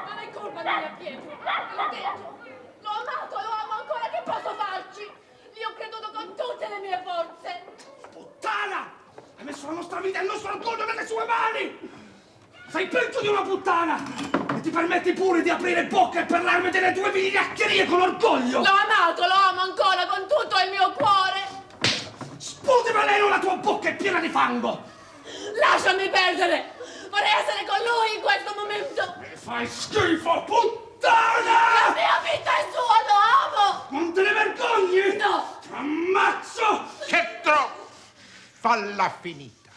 Non è colpa mia, Pietro. L'ho detto. L'ho amato, lo amo ancora. Che posso farci? Gli ho creduto con tutte le mie forze. Puttana! Hai messo la nostra vita e il nostro orgoglio nelle sue mani! Sei peggio di una puttana! E ti permetti pure di aprire bocca e parlarmi delle tue vigliaccherie con orgoglio! L'ho amato, lo amo ancora con tutto il mio cuore! Sputi veleno, la tua bocca è piena di fango! Lasciami perdere! Vorrei essere con lui in questo momento! Mi fai schifo, puttana! La mia vita è sua, lo amo! Non te ne vergogni? No! Ti ammazzo! Scettro! Falla finita!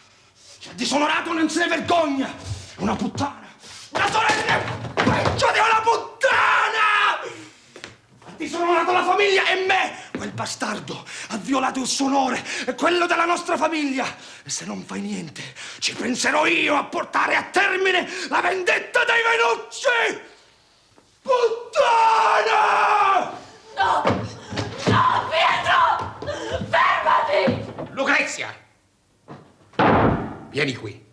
C'è disonorato, non se ne vergogna! Una puttana! Una sorella peggio di una puttana! Ha disonorato la famiglia e me! Quel bastardo ha violato il suo onore e quello della nostra famiglia! E se non fai niente, ci penserò io a portare a termine la vendetta dei Venucci! Puttana! No! No, Pietro! Fermati! Lucrezia! Vieni qui.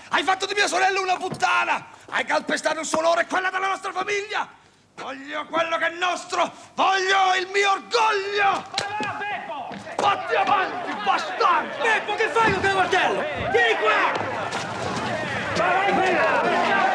Hai fatto di mia sorella una puttana! Hai calpestato il suo onore e quella della nostra famiglia! Voglio quello che è nostro! Voglio il mio orgoglio! Beppo! Fatti avanti, bastardo! Beppo, che fai con quel martello? Vieni qua! Quello che mia!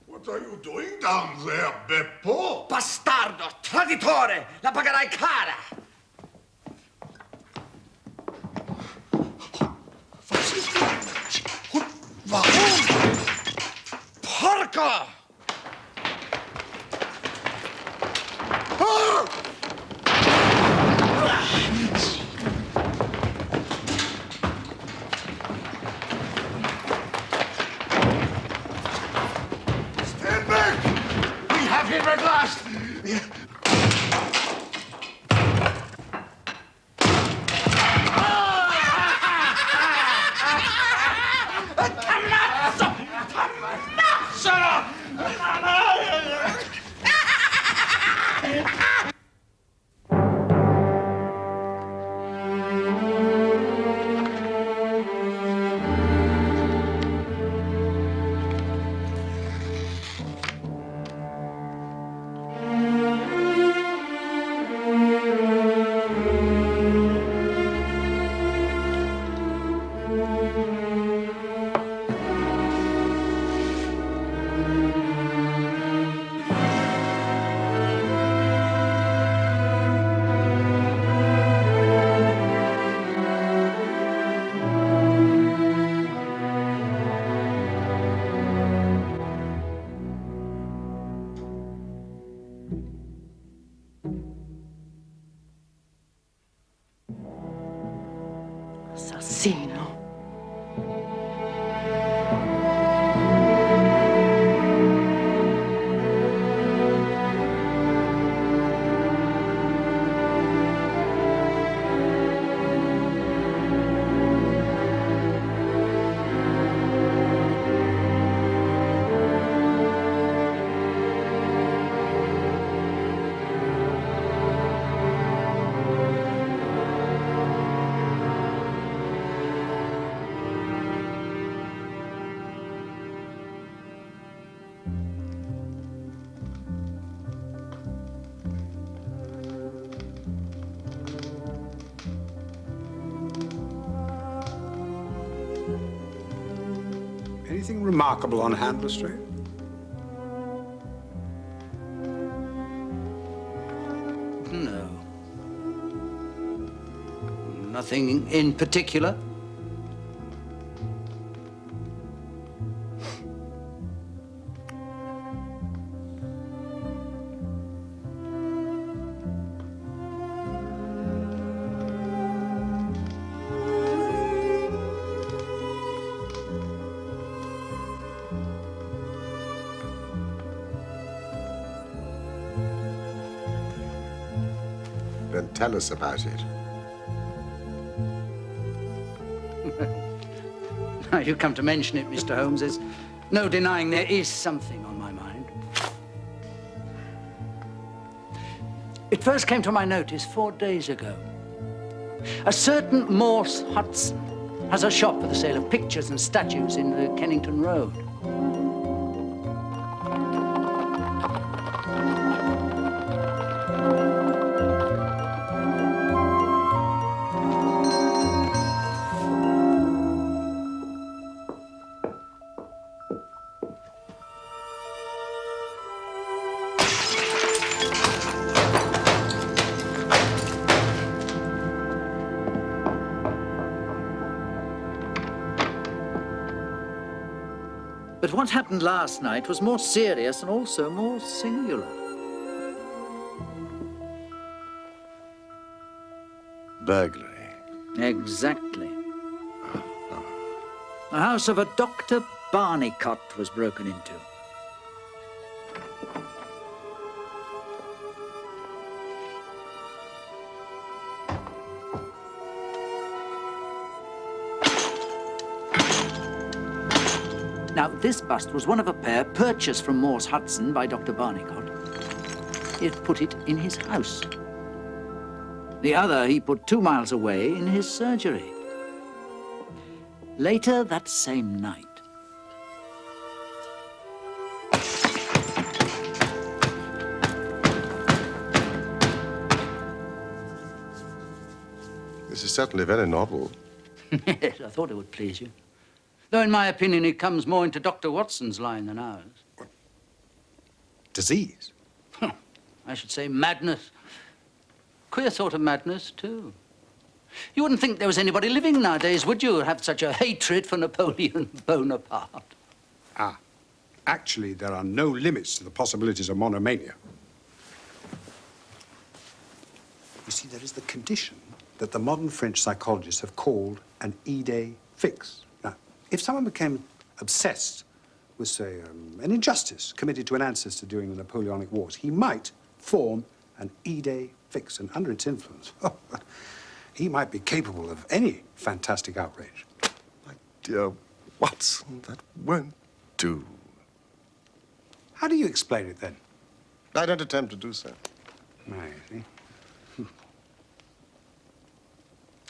What are you doing down there, Beppo? Bastardo, traditore, la pagherai cara! Warum? Porco! Stand back! We have him at last! T'ammazzo! Assassino. Anything remarkable on hand, Lestrade? No. Nothing in particular. Then tell us about it. Now you come to mention it, Mr. Holmes, there's no denying there is something on my mind. It first came to my notice 4 days ago. A certain Morse Hudson has a shop for the sale of pictures and statues in the Kennington Road. But what happened last night was more serious and also more singular. Burglary. Exactly. The house of a Dr. Barnicott was broken into. Now, this bust was one of a pair purchased from Morse Hudson by Dr. Barnicott. He had put it in his house. The other he put 2 miles away in his surgery. Later that same night, This is certainly very novel. yes, I thought it would please you. Though, in my opinion, it comes more into Dr. Watson's line than ours. Disease? I should say madness. Queer sort of madness, too. You wouldn't think there was anybody living nowadays, would you, have such a hatred for Napoleon Bonaparte? Ah, actually, there are no limits to the possibilities of monomania. You see, there is the condition that the modern French psychologists have called an idée fixe. Now, if someone became obsessed with, say, an injustice committed to an ancestor during the Napoleonic Wars, he might form an idée fixe, and under its influence, he might be capable of any fantastic outrage. My dear Watson, that won't do. How do you explain it, then? I don't attempt to do so. I see.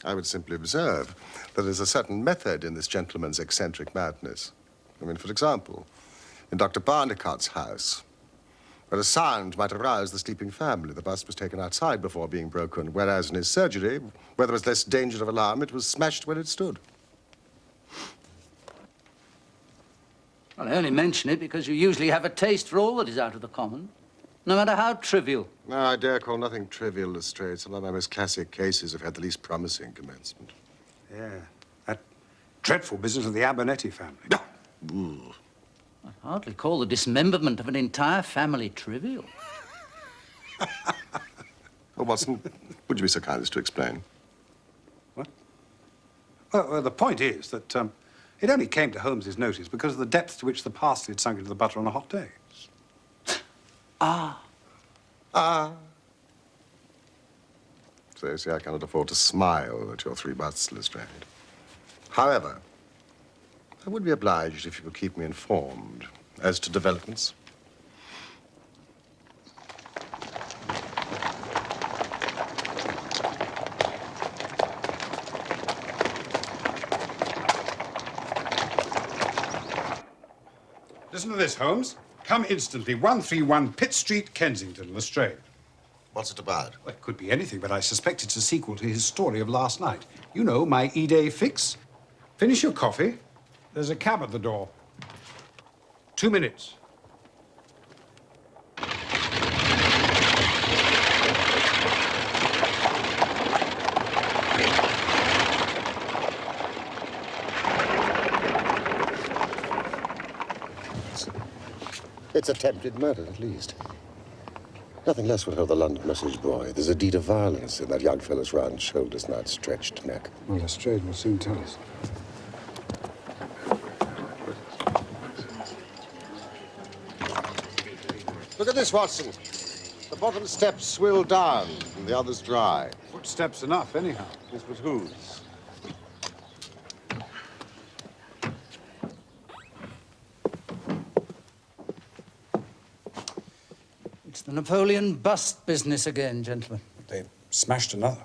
I would simply observe that there's a certain method in this gentleman's eccentric madness. I mean, for example, in Dr. Barnicott's house, where a sound might arouse the sleeping family, the bust was taken outside before being broken, whereas in his surgery, where there was less danger of alarm, it was smashed where it stood. Well, I only mention it because you usually have a taste for all that is out of the common, no matter how trivial. No, I dare call nothing trivial, Lestrade. Some of my most classic cases have had the least promising commencement. Yeah, that dreadful business of the Abernethy family. Ooh. I'd hardly call the dismemberment of an entire family trivial. Well, Watson, would you be so kind as to explain? What? Well, the point is that it only came to Holmes's notice because of the depth to which the parsley had sunk into the butter on a hot day. Ah. So you see, I cannot afford to smile at your 3 busts, Lestrade. However, I would be obliged if you would keep me informed as to developments. Listen to this, Holmes. Come instantly. 131 Pitt Street, Kensington, Lestrade. What's it about? Well, it could be anything, but I suspect it's a sequel to his story of last night. You know, my E-Day fix. Finish your coffee. There's a cab at the door. 2 minutes. It's attempted murder, at least. Nothing less would hold the London message boy. There's a deed of violence in that young fellow's round shoulders and outstretched neck. Well, Lestrade will soon tell us. Look at this, Watson. The bottom steps swill down and the others dry. Footsteps enough, anyhow. Yes, but whose? It's the Napoleon bust business again, gentlemen. They smashed another.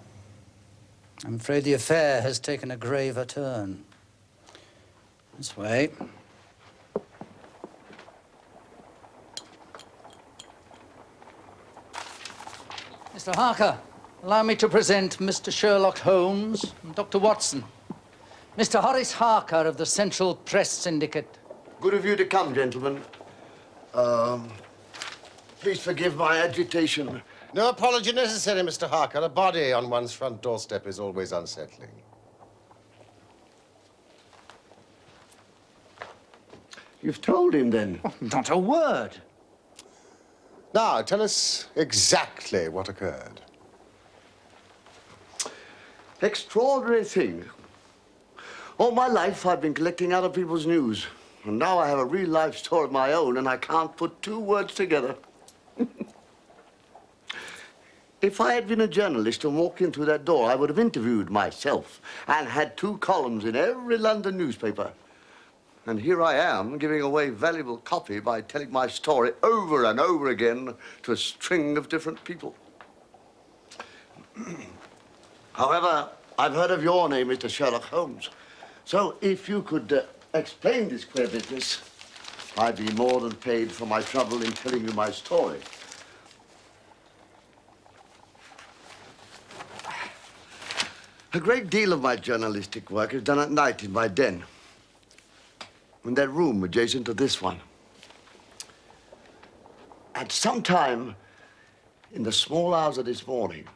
I'm afraid the affair has taken a graver turn. This way. Mr. Harker, allow me to present Mr. Sherlock Holmes and Dr. Watson. Mr. Horace Harker of the Central Press Syndicate. Good of you to come, gentlemen. Please forgive my agitation. No apology necessary, Mr. Harker. A body on one's front doorstep is always unsettling. You've told him, then? Not a word. Now, tell us exactly what occurred. Extraordinary thing. All my life, I've been collecting other people's news. And now I have a real life story of my own, and I can't put 2 words together. If I had been a journalist and walked in through that door, I would have interviewed myself and had 2 columns in every London newspaper. And here I am, giving away valuable copy by telling my story over and over again to a string of different people. However, I've heard of your name, Mr. Sherlock Holmes. So if you could explain this queer business, I'd be more than paid for my trouble in telling you my story. A great deal of my journalistic work is done at night in my den. In that room adjacent to this one. At some time in the small hours of this morning,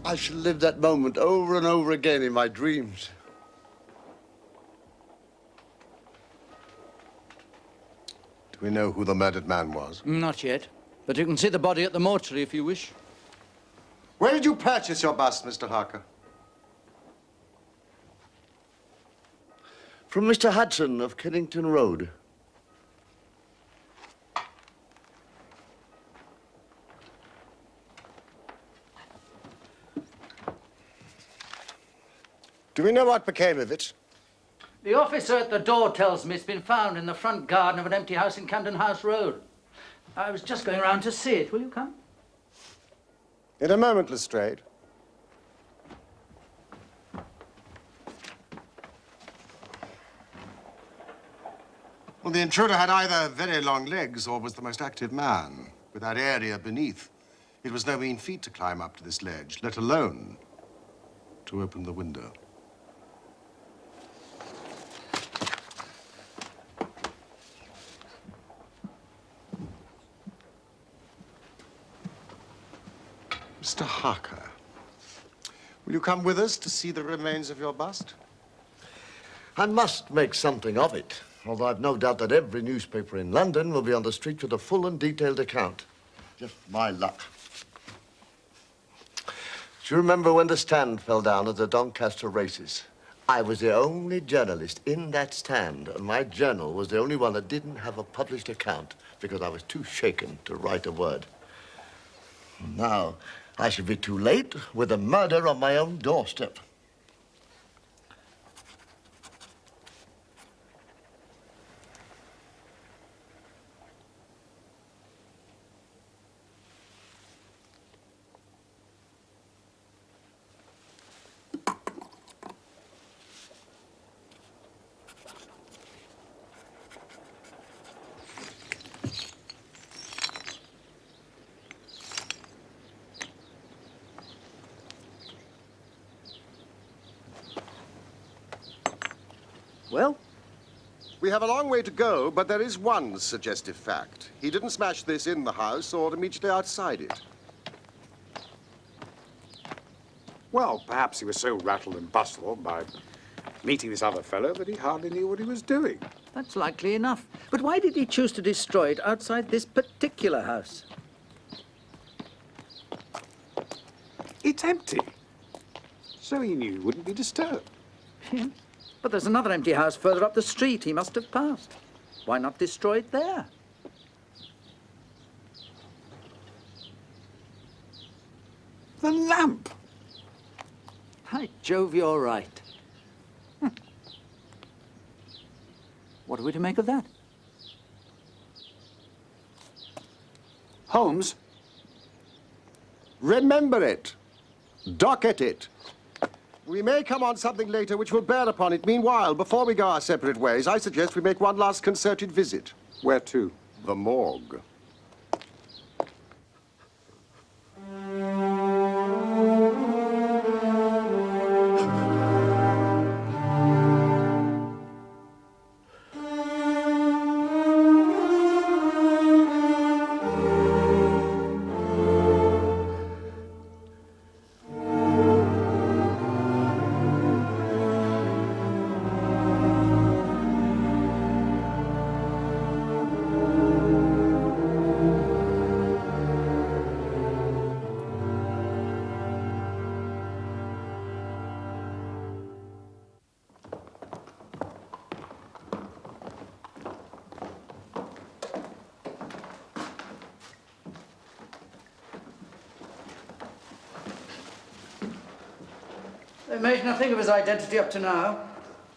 I shall live that moment over and over again in my dreams. Do we know who the murdered man was? Not yet. But you can see the body at the mortuary if you wish. Where did you purchase your bust, Mr. Harker? From Mr. Hudson of Kennington Road. Do we know what became of it? The officer at the door tells me it's been found in the front garden of an empty house in Camden House Road. I was just going round to see it. Will you come? In a moment, Lestrade. Well, the intruder had either very long legs or was the most active man. With that area beneath, it was no mean feat to climb up to this ledge, let alone to open the window. Mr. Harker, will you come with us to see the remains of your bust? I must make something of it, although I've no doubt that every newspaper in London will be on the street with a full and detailed account. Just my luck. Do you remember when the stand fell down at the Doncaster races? I was the only journalist in that stand, and my journal was the only one that didn't have a published account because I was too shaken to write a word. Now, I should be too late with a murder on my own doorstep. Well? We have a long way to go, but there is one suggestive fact. He didn't smash this in the house or immediately outside it. Well, perhaps he was so rattled and bustled by meeting this other fellow that he hardly knew what he was doing. That's likely enough. But why did he choose to destroy it outside this particular house? It's empty. So he knew he wouldn't be disturbed. Yeah. But there's another empty house further up the street he must have passed. Why not destroy it there? The lamp! By Jove, you're right. What are we to make of that? Holmes? Remember it. Docket it. We may come on something later which will bear upon it. Meanwhile, before we go our separate ways, I suggest we make one last concerted visit. Where to? The morgue. They made nothing of his identity up to now.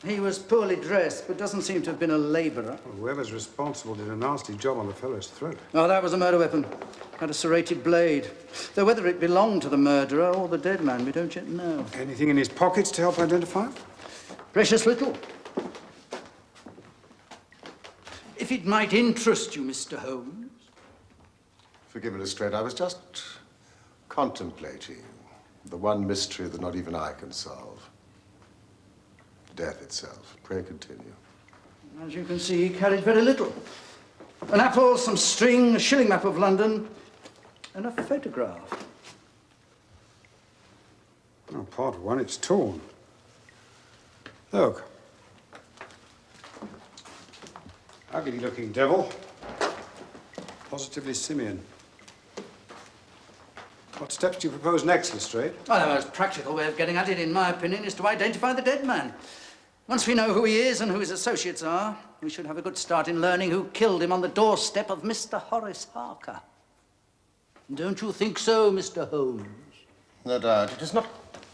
He was poorly dressed, but doesn't seem to have been a labourer. Well, whoever's responsible did a nasty job on the fellow's throat. Oh, that was a murder weapon. Had a serrated blade. Though whether it belonged to the murderer or the dead man, we don't yet know. Anything in his pockets to help identify him? Precious little. If it might interest you, Mr. Holmes. Forgive me, Lestrade, I was just contemplating the one mystery that not even I can solve. Death itself. Pray continue. As you can see, he carried very little. An apple, some string, a shilling map of London, and a photograph. Oh, part of one, it's torn. Look. Ugly-looking devil. Positively simian. What steps do you propose next, Lestrade? Well, the most practical way of getting at it, in my opinion, is to identify the dead man. Once we know who he is and who his associates are, we should have a good start in learning who killed him on the doorstep of Mr. Horace Harker. Don't you think so, Mr. Holmes? No doubt. It is not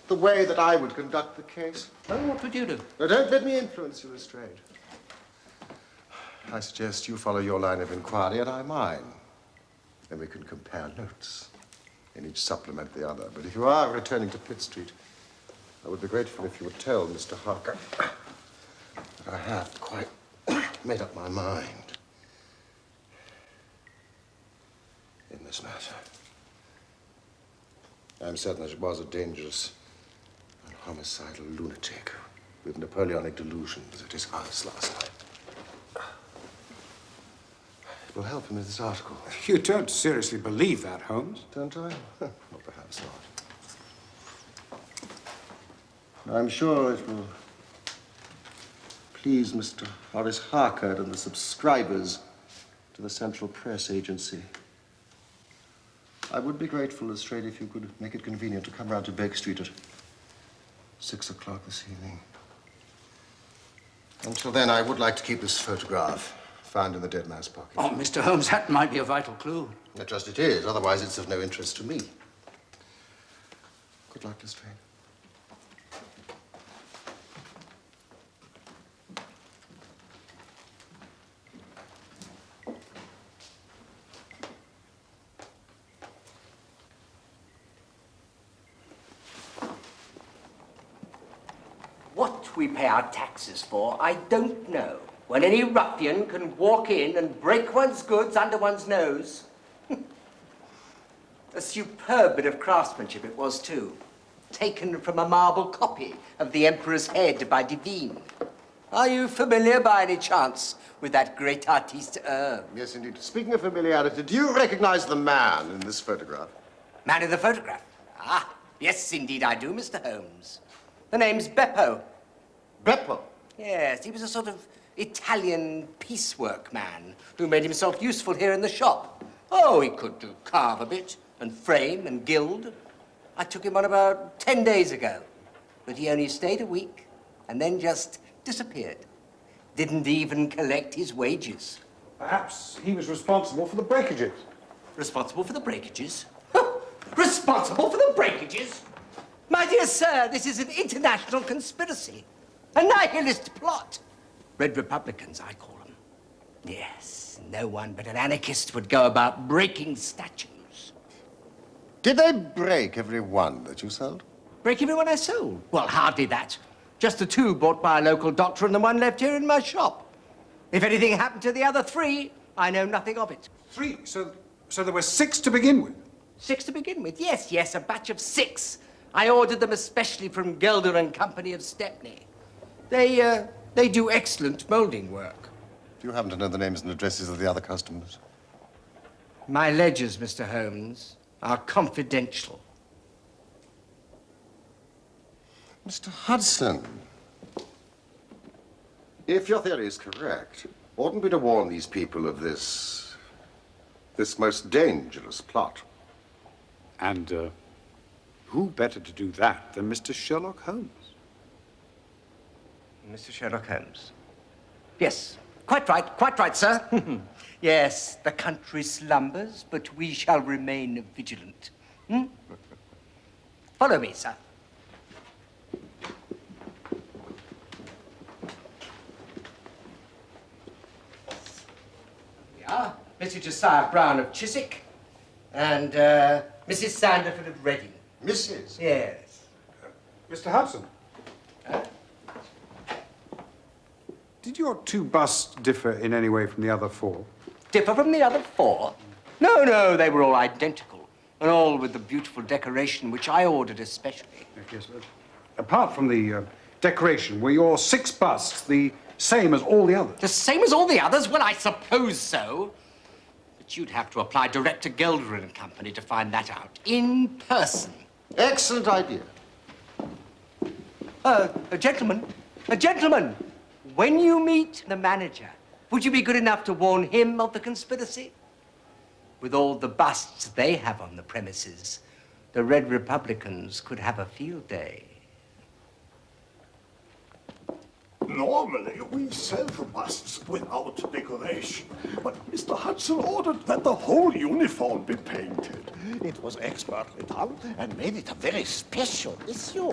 the way that I would conduct the case. Oh, what would you do? Now, don't let me influence you, Lestrade. I suggest you follow your line of inquiry and I mine. Then we can compare notes and each supplement the other. But if you are returning to Pitt Street, I would be grateful if you would tell Mr. Harker that I have quite made up my mind in this matter. I'm certain that it was a dangerous and homicidal lunatic with Napoleonic delusions at his house last night. It will help him with this article. You don't seriously believe that, Holmes? Don't I? Well, perhaps not. I'm sure it will please Mr. Horace Harker and the subscribers to the Central Press Agency. I would be grateful, Lestrade, if you could make it convenient to come round to Baker Street at 6 o'clock this evening. Until then, I would like to keep this photograph found in the dead man's pocket. Oh, Mr. Holmes, that might be a vital clue. Not just it is, otherwise it's of no interest to me. Good luck, Lestrade. What we pay our taxes for, I don't know. When any ruffian can walk in and break one's goods under one's nose. A superb bit of craftsmanship it was, too. Taken from a marble copy of the Emperor's head by Divine. Are you familiar by any chance with that great artiste? Yes, indeed. Speaking of familiarity, do you recognize the man in this photograph? Man in the photograph? Ah, yes, indeed I do, Mr. Holmes. The name's Beppo. Beppo? Yes, he was a sort of Italian piecework man who made himself useful here in the shop. Oh, he could carve a bit and frame and gild. I took him on about 10 days ago, but he only stayed a week and then just disappeared. Didn't even collect his wages. Perhaps he was responsible for the breakages. Responsible for the breakages? Responsible for the breakages? My dear sir, this is an international conspiracy. A nihilist plot. Red Republicans, I call them. Yes, no one but an anarchist would go about breaking statues. Did they break every one that you sold? Break every one I sold? Well, hardly that. Just the 2 bought by a local doctor and the 1 left here in my shop. If anything happened to the other 3, I know nothing of it. 3? So there were 6 to begin with? 6 to begin with? Yes, a batch of 6. I ordered them especially from Gelder and Company of Stepney. They do excellent molding work. Do you happen to know the names and addresses of the other customers? My ledgers, Mr. Holmes, are confidential. Mr. Hudson, if your theory is correct, oughtn't we to warn these people of this most dangerous plot? And who better to do that than Mr. Sherlock Holmes? Mr. Sherlock Holmes. Yes, quite right, sir. Yes, the country slumbers, but we shall remain vigilant. Follow me, sir. Here we are. Mr. Josiah Brown of Chiswick and Mrs. Sanderford of Reading. Mrs.? Yes. Mr. Hudson? Did your 2 busts differ in any way from the other 4? Differ from the other 4? No, they were all identical. And all with the beautiful decoration which I ordered especially. Yes, apart from the decoration, were your 6 busts the same as all the others? The same as all the others? Well, I suppose so. But you'd have to apply direct to Gelder and Company to find that out. In person. Excellent idea. Gentlemen, when you meet the manager, would you be good enough to warn him of the conspiracy? With all the busts they have on the premises, the Red Republicans could have a field day. Normally, we sell the busts without decoration. But Mr. Hudson ordered that the whole uniform be painted. It was expertly done and made it a very special issue.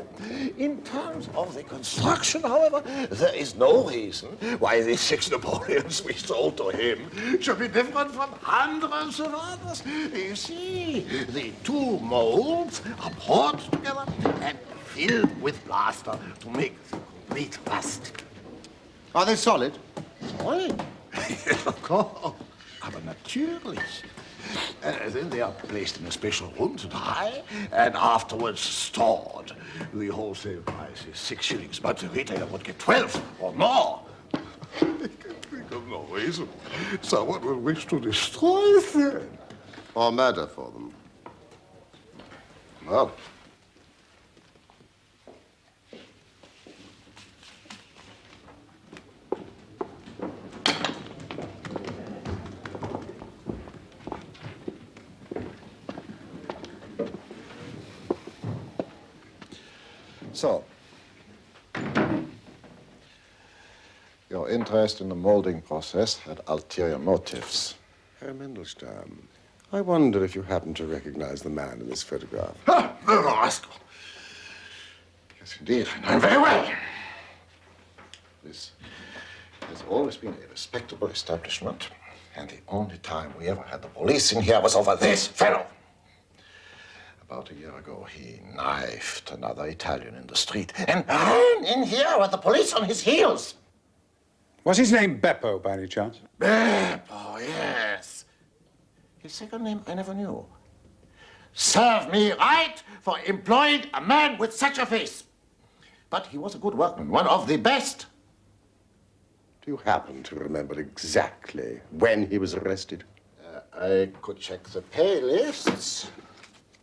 In terms of the construction, however, there is no reason why the Six Napoleons we sold to him should be different from hundreds of others. You see, the two molds are poured together and filled with plaster to make the complete bust. Are they solid? Solid? Yes, of course. Aber natürlich. Then they are placed in a special room to dry and afterwards stored. The wholesale price is 6 shillings, but the retailer would get 12 or more. I can think of no reason someone would wish to destroy them. Or murder for them? Well. So, your interest in the molding process had ulterior motives. Herr Mandelstam, I wonder if you happen to recognize the man in this photograph. Ah, the rascal. Yes, indeed, I know him very well. This has always been a respectable establishment, and the only time we ever had the police in here was over this fellow. About a year ago, he knifed another Italian in the street and ran in here with the police on his heels. Was his name Beppo, by any chance? Beppo, yes. His second name I never knew. Serve me right for employing a man with such a face. But he was a good workman, one of the best. Do you happen to remember exactly when he was arrested? I could check the pay lists.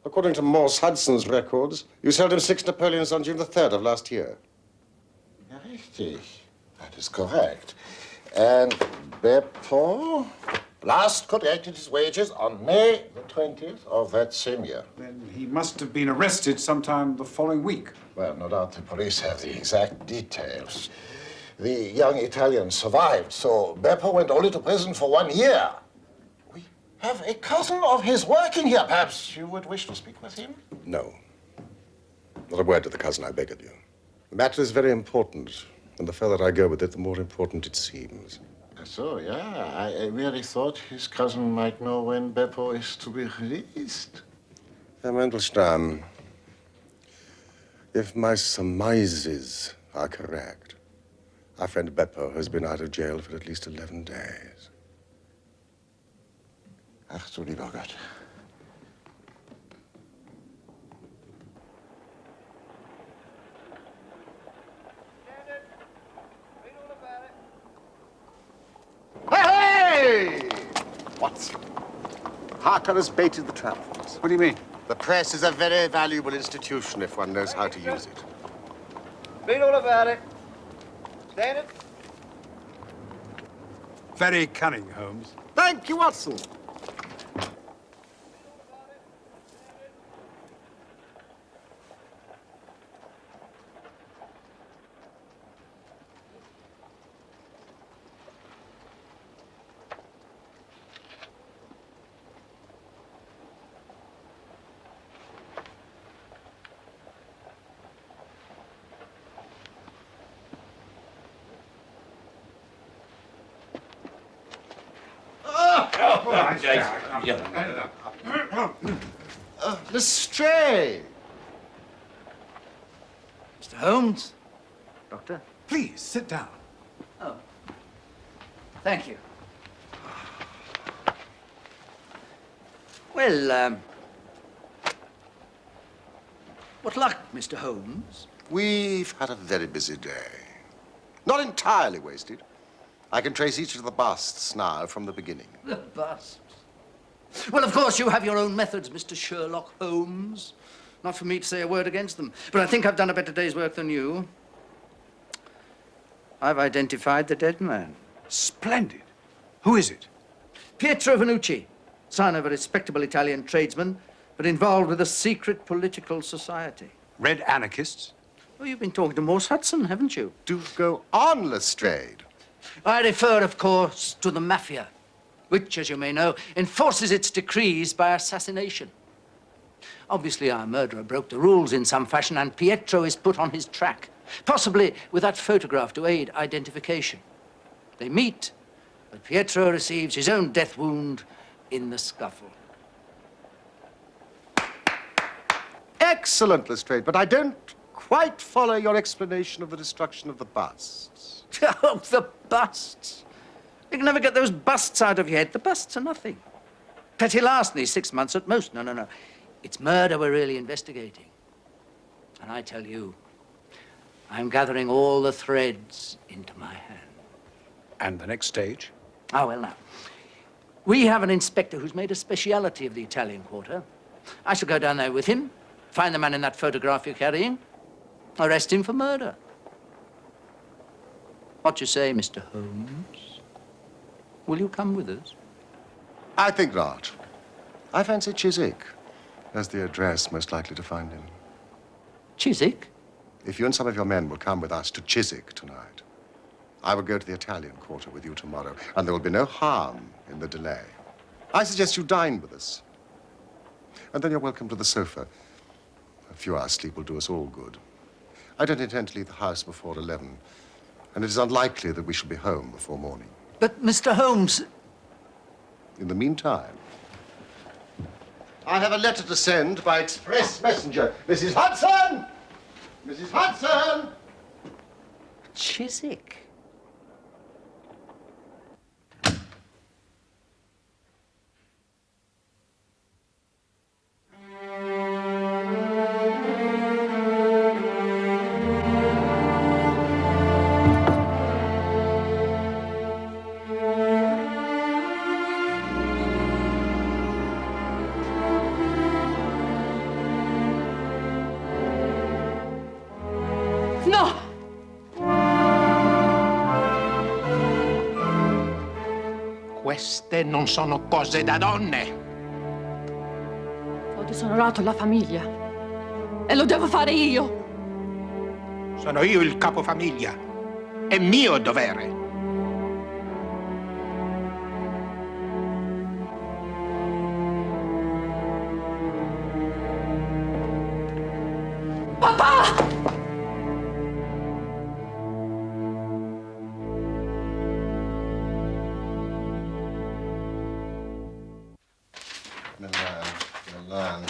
According to Morse Hudson's records, you sold him 6 Napoleons on June the 3rd of last year. Richtig. That is correct. And Beppo last collected his wages on May the 20th of that same year. Then he must have been arrested sometime the following week. Well, no doubt the police have the exact details. The young Italian survived, so Beppo went only to prison for 1 year. We have a cousin of his working here. Perhaps you would wish to speak with him? No. Not a word to the cousin, I beg of you. The matter is very important, and the further I go with it, the more important it seems. So, yeah, I really thought his cousin might know when Beppo is to be released. Herr Mandelstam, if my surmises are correct, our friend Beppo has been out of jail for at least 11 days. Ach du lieber Gott. Hey! What? Harker has baited the trap for us. What do you mean? The press is a very valuable institution if one knows how to use it. Read all about it. Stand it. Very cunning, Holmes. Thank you, Watson. Lestrade! Mr. Holmes? Doctor? Please, sit down. Oh. Thank you. Well, what luck, Mr. Holmes? We've had a very busy day. Not entirely wasted. I can trace each of the busts now from the beginning. The busts. Well, of course, you have your own methods, Mr. Sherlock Holmes. Not for me to say a word against them, but I think I've done a better day's work than you. I've identified the dead man. Splendid. Who is it? Pietro Vannucci, son of a respectable Italian tradesman, but involved with a secret political society. Red anarchists? Oh, you've been talking to Morse Hudson, haven't you? Do go on, Lestrade. I refer, of course, to the mafia, which, as you may know, enforces its decrees by assassination. Obviously, our murderer broke the rules in some fashion, and Pietro is put on his track, possibly with that photograph to aid identification. They meet, but Pietro receives his own death wound in the scuffle. Excellent, Lestrade, but I don't quite follow your explanation of the destruction of the busts. Oh, the busts. You can never get those busts out of your head. The busts are nothing. Petty larceny, 6 months at most. No. It's murder we're really investigating. And I tell you, I'm gathering all the threads into my hand. And the next stage? Oh, well, now. We have an inspector who's made a speciality of the Italian quarter. I shall go down there with him, find the man in that photograph you're carrying, arrest him for murder. What you say, Mr. Holmes? Will you come with us? I think not. I fancy Chiswick as the address most likely to find him. Chiswick? If you and some of your men will come with us to Chiswick tonight, I will go to the Italian quarter with you tomorrow, and there will be no harm in the delay. I suggest you dine with us. And then you're welcome to the sofa. A few hours' sleep will do us all good. I don't intend to leave the house before 11, and it is unlikely that we shall be home before morning. But, Mr. Holmes... In the meantime, I have a letter to send by express messenger. Mrs. Hudson! Mrs. Hudson! Chiswick? No! Queste non sono cose da donne. Ho disonorato la famiglia. E lo devo fare io. Sono io il capofamiglia. È mio dovere. Papà! Milan.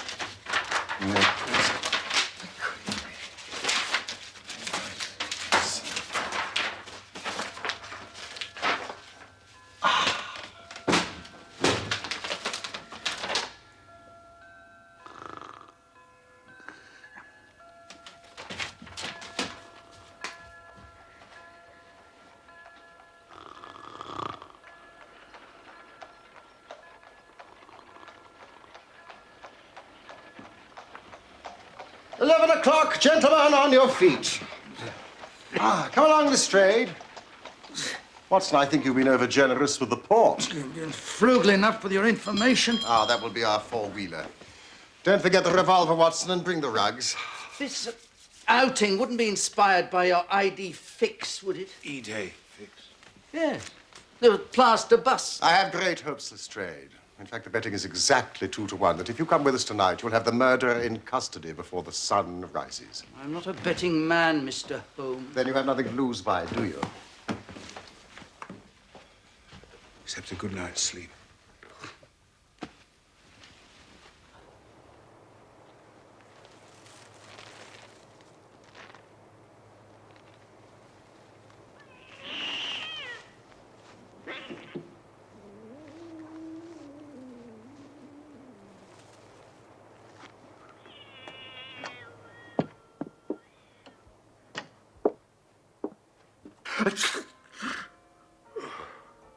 O'clock, gentlemen, on your feet. Come along, Lestrade. Watson, I think you've been over-generous with the port. You've been frugal enough with your information. That will be our four-wheeler. Don't forget the revolver, Watson, and bring the rugs. This outing wouldn't be inspired by your ID fix, would it? E-day fix. Yes. The plaster bust. I have great hopes, Lestrade. In fact, the betting is exactly 2 to 1 that if you come with us tonight, you'll have the murderer in custody before the sun rises. I'm not a betting man, Mr. Holmes. Then you have nothing to lose by, do you? Except a good night's sleep.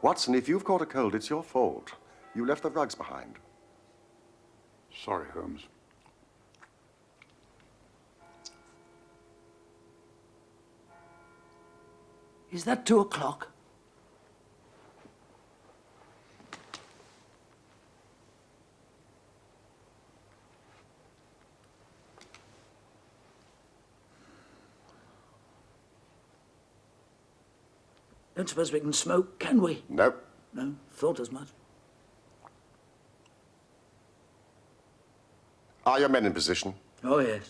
Watson, if you've caught a cold, it's your fault. You left the rugs behind. Sorry, Holmes. Is that 2 o'clock? Don't suppose we can smoke, can we? No. No, thought as much. Are your men in position? Oh, yes.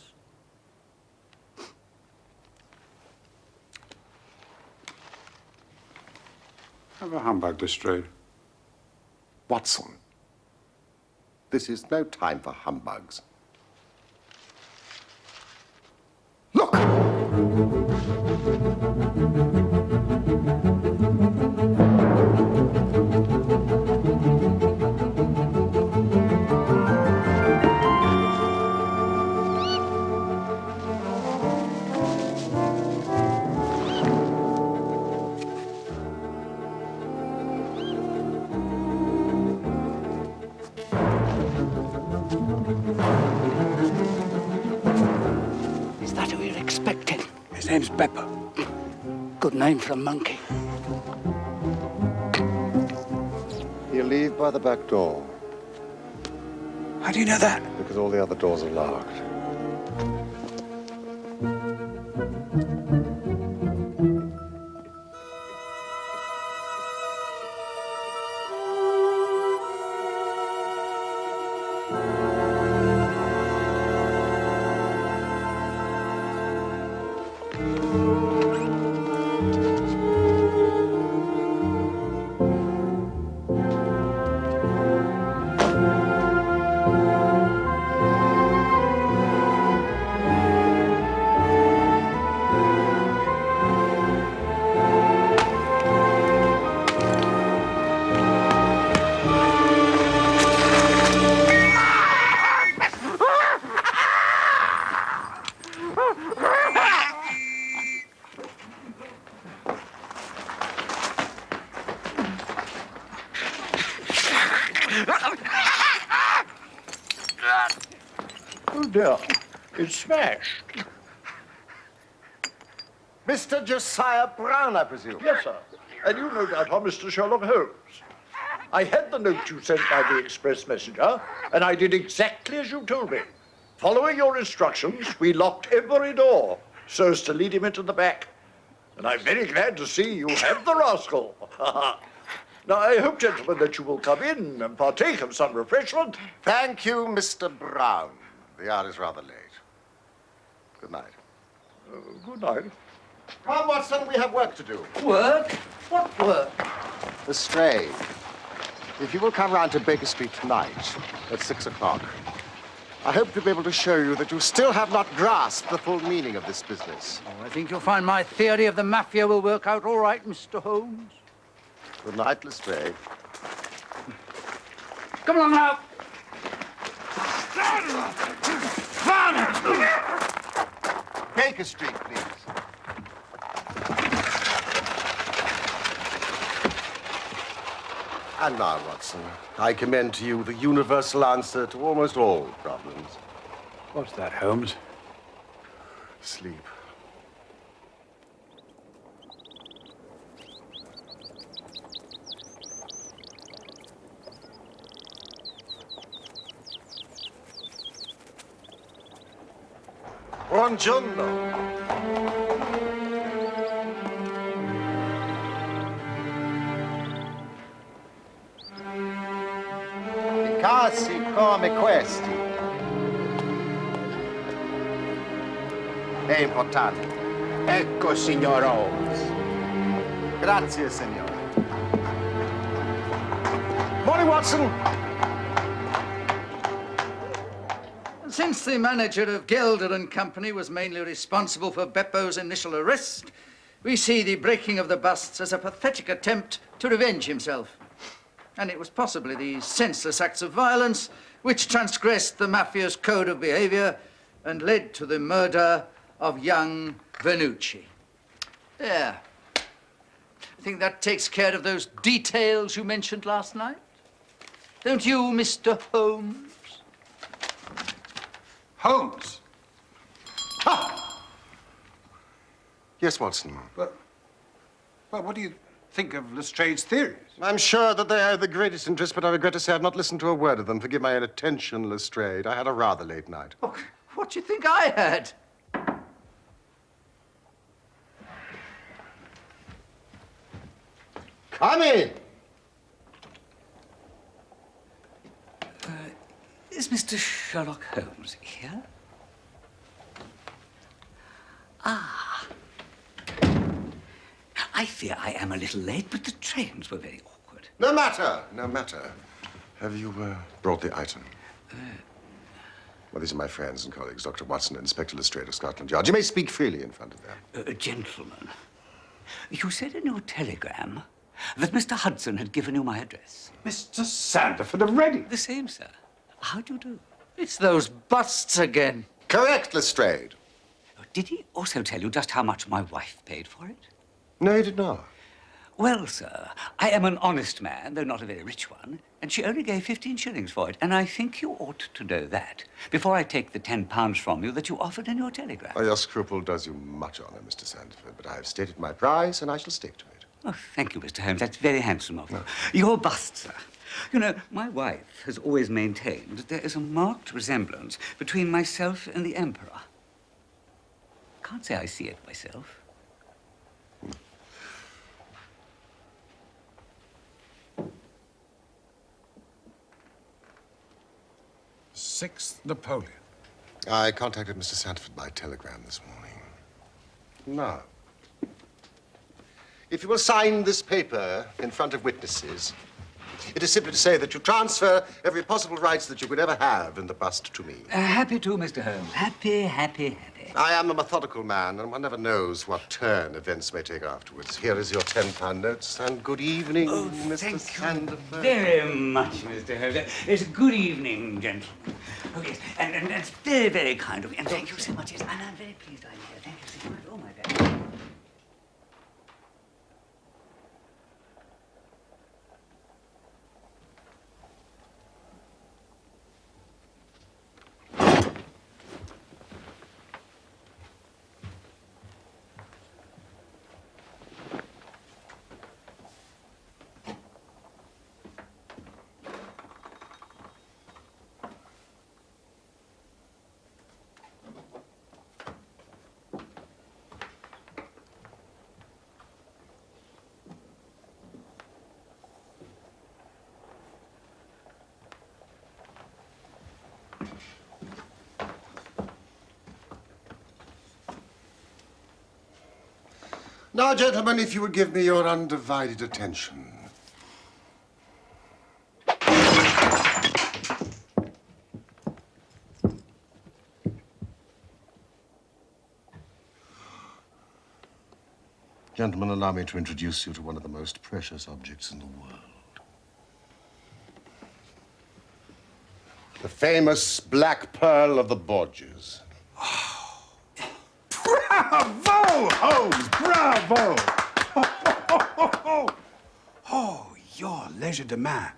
Have a humbug, Lestrade. Watson, this is no time for humbugs. Look! Is that who you're expecting? His name's Beppo. Good name for a monkey. He'll leave by the back door, How do you know that? because all the other doors are locked. Oh dear, it's smashed. Mr. Josiah Brown, I presume? Yes, sir. And you no doubt are Mr. Sherlock Holmes. I had the note you sent by the express messenger, and I did exactly as you told me. Following your instructions, we locked every door so as to lead him into the back. And I'm very glad to see you have the rascal. Now, I hope, gentlemen, that you will come in and partake of some refreshment. Thank you, Mr. Brown. The hour is rather late. Good night. Good night. Come on, Watson, we have work to do. Work? What work? Lestrade, if you will come round to Baker Street tonight at 6 o'clock, I hope to be able to show you that you still have not grasped the full meaning of this business. Oh, I think you'll find my theory of the mafia will work out all right, Mr. Holmes. Good night, Lestrade. Come along now. Baker Street, please. And now, Watson, I commend to you the universal answer to almost all problems. What's that, Holmes? Sleep. Buongiorno. I casi come questi è importante. Ecco, signor Holmes. Grazie, signore. Morning, Watson. Since the manager of Gelder and Company was mainly responsible for Beppo's initial arrest, we see the breaking of the busts as a pathetic attempt to revenge himself. And it was possibly these senseless acts of violence which transgressed the mafia's code of behavior and led to the murder of young Vernucci. There. I think that takes care of those details you mentioned last night. Don't you, Mr. Holmes? Holmes! Ha! Yes, Watson. But Well, what do you think of Lestrade's theories? I'm sure that they are of the greatest interest, but I regret to say I've not listened to a word of them. Forgive my inattention, Lestrade. I had a rather late night. Oh, what do you think I had? Come in! Is Mr. Sherlock Holmes here? Ah. I fear I am a little late, but the trains were very awkward. No matter, no matter. Have you brought the item? Well, these are my friends and colleagues, Dr. Watson and Inspector Lestrade of Scotland Yard. You may speak freely in front of them. Gentlemen, you said in your telegram that Mr. Hudson had given you my address. Mr. Sandiford of Reading. The same, sir. How do you do? It's those busts again. Correct, Lestrade. Did he also tell you just how much my wife paid for it? No, he did not. Well, sir, I am an honest man, though not a very rich one, and she only gave 15 shillings for it, and I think you ought to know that before I take the £10 from you that you offered in your telegram. Oh, your scruple does you much honor, Mr. Sandiford, but I have stated my price, and I shall stick to it. Oh, thank you, Mr. Holmes. That's very handsome of you. Your bust, sir. You know, my wife has always maintained that there is a marked resemblance between myself and the Emperor. Can't say I see it myself. Six Napoleon. I contacted Mr. Sandiford by telegram this morning. Now, if you will sign this paper in front of witnesses, it is simply to say that you transfer every possible rights that you could ever have in the bust to me. Happy to, Mr. Holmes. Happy, happy, happy. I am a methodical man, and one never knows what turn events may take afterwards. Here is your £10 notes, and good evening, Mr. Sandiford. Very much, Mr. Holmes. It's a good evening, gentlemen. Oh, yes, and it's very, very kind of you. And thank you so much. Yes, and I'm very pleased I'm here. Thank you so much. Oh, my God. Now, gentlemen, if you would give me your undivided attention. Gentlemen, allow me to introduce you to one of the most precious objects in the world. The famous Black Pearl of the Borgias. Bravo, Holmes! Bravo! Oh, your legerdemain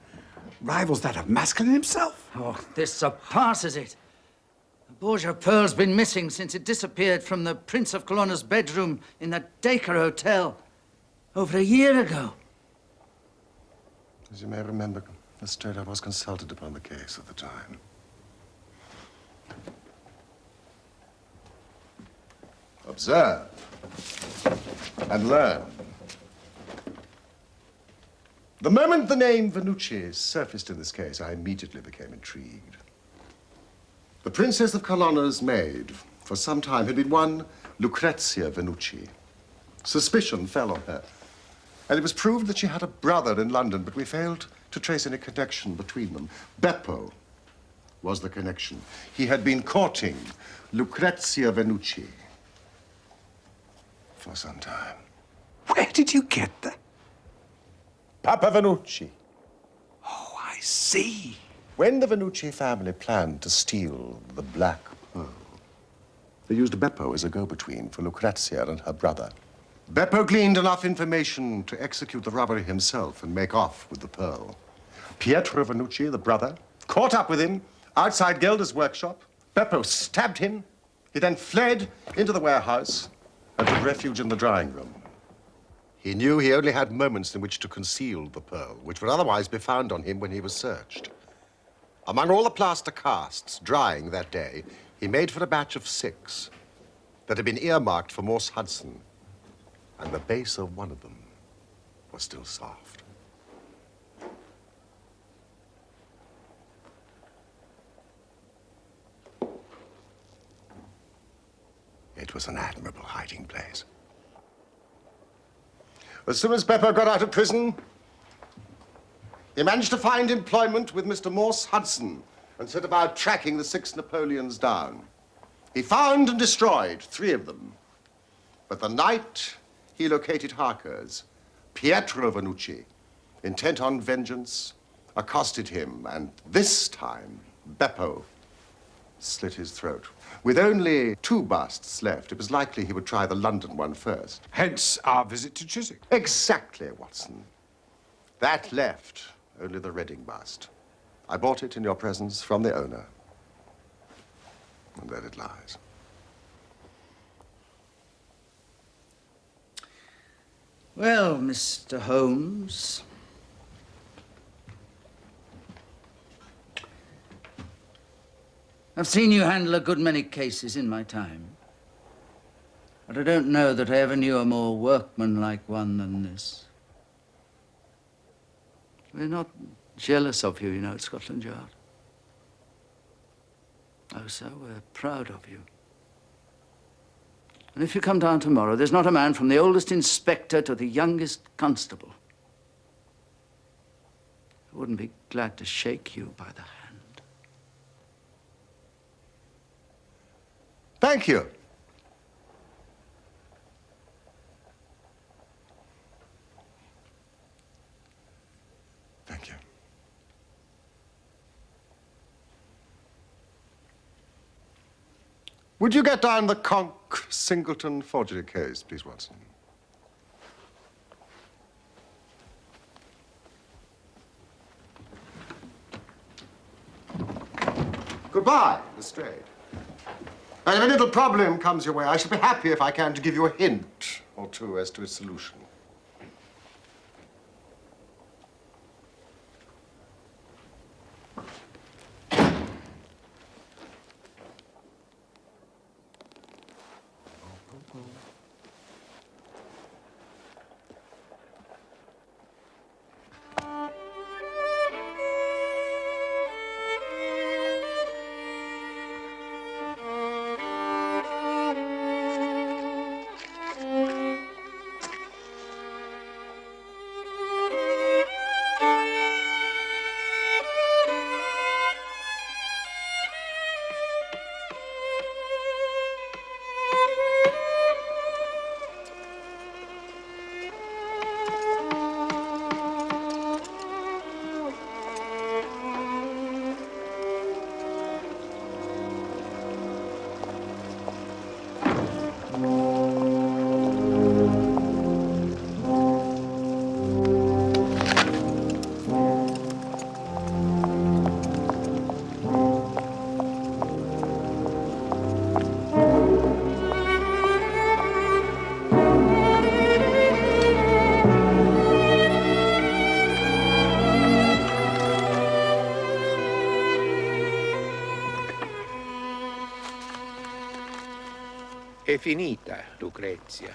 rivals that of Maskelyne himself. Oh, this surpasses it. The Borgia pearl's been missing since it disappeared from the Prince of Colonna's bedroom in the Dacre Hotel over a year ago. As you may remember, Lestrade, I was consulted upon the case at the time. Observe and learn. The moment the name Venucci surfaced in this case, I immediately became intrigued. The Princess of Colonna's maid, for some time, had been one Lucrezia Venucci. Suspicion fell on her, and it was proved that she had a brother in London, but we failed to trace any connection between them. Beppo was the connection. He had been courting Lucrezia Venucci for some time. Where did you get that? Papa Venucci. Oh, I see. When the Venucci family planned to steal the Black Pearl, they used Beppo as a go-between for Lucrezia and her brother. Beppo gleaned enough information to execute the robbery himself and make off with the pearl. Pietro Venucci, the brother, caught up with him outside Gelder's workshop. Beppo stabbed him. He then fled into the warehouse and took refuge in the drawing room. He knew he only had moments in which to conceal the pearl, which would otherwise be found on him when he was searched. Among all the plaster casts drying that day, he made for a batch of 6 that had been earmarked for Morse Hudson, and the base of one of them was still soft. It was an admirable hiding place. As soon as Beppo got out of prison, he managed to find employment with Mr. Morse Hudson and set about tracking the 6 Napoleons down. He found and destroyed 3 of them. But the night he located Harker's, Pietro Vanucci, intent on vengeance, accosted him, and this time, Beppo slit his throat. With only 2 busts left, it was likely he would try the London one first. Hence our visit to Chiswick. Exactly, Watson. That left only the Reading bust. I bought it in your presence from the owner. And there it lies. Well, Mr. Holmes, I've seen you handle a good many cases in my time, but I don't know that I ever knew a more workmanlike one than this. We're not jealous of you, you know, at Scotland Yard. Oh, sir, we're proud of you. And if you come down tomorrow, there's not a man from the oldest inspector to the youngest constable who wouldn't be glad to shake you by the hand. Thank you. Thank you. Would you get down the Conk-Singleton forgery case, please, Watson? Goodbye, Lestrade. And if a little problem comes your way, I shall be happy if I can to give you a hint or 2 as to its solution. È finita, Lucrezia.